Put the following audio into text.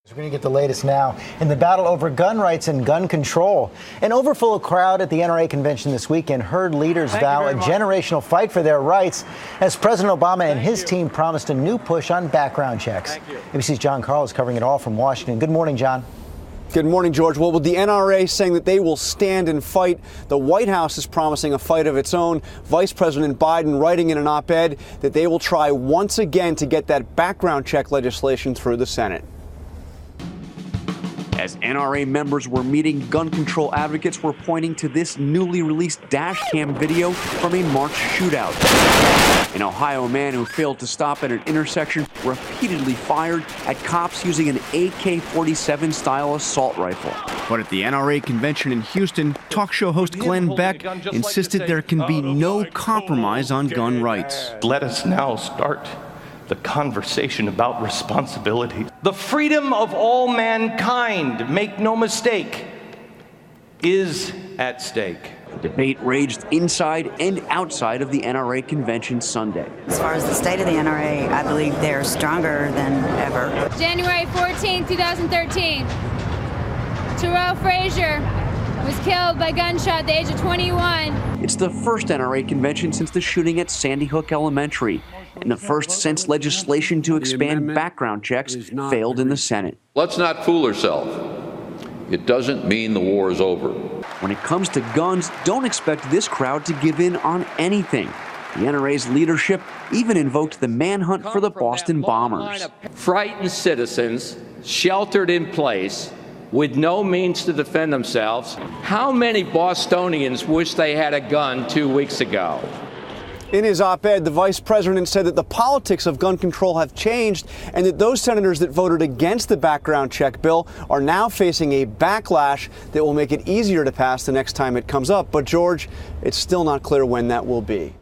We're going to get the latest now in the battle over gun rights and gun control. An overfull crowd at the NRA convention this weekend heard leaders vow a generational fight for their rights as President Obama and his team promised a new push on background checks. ABC's John Carl is covering it all from Washington. Good morning, John. Good morning, George. Well, with the NRA saying that they will stand and fight, the White House is promising a fight of its own. Vice President Biden writing in an op-ed that they will try once again to get that background check legislation through the Senate. As NRA members were meeting, gun control advocates were pointing to this newly released dash cam video from a March shootout. An Ohio man who failed to stop at an intersection repeatedly fired at cops using an AK-47 style assault rifle. But at the NRA convention in Houston, talk show host Glenn Beck insisted there can be no compromise on gun rights. Let us now start the conversation about responsibility. The freedom of all mankind, make no mistake, is at stake. The debate raged inside and outside of the NRA convention Sunday. As far as the state of the NRA, I believe they're stronger than ever. January 14, 2013, Terrell Frazier was killed by gunshot at the age of 21. It's the first NRA convention since the shooting at Sandy Hook Elementary, and the first since legislation to expand background checks failed in the Senate. Let's not fool ourselves. It doesn't mean the war is over. When it comes to guns, don't expect this crowd to give in on anything. The NRA's leadership even invoked the manhunt for the Boston bombers. Frightened citizens sheltered in place with no means to defend themselves. How many Bostonians wish they had a gun 2 weeks ago? In his op-ed, the vice president said that the politics of gun control have changed and that those senators that voted against the background check bill are now facing a backlash that will make it easier to pass the next time it comes up. But, George, it's still not clear when that will be.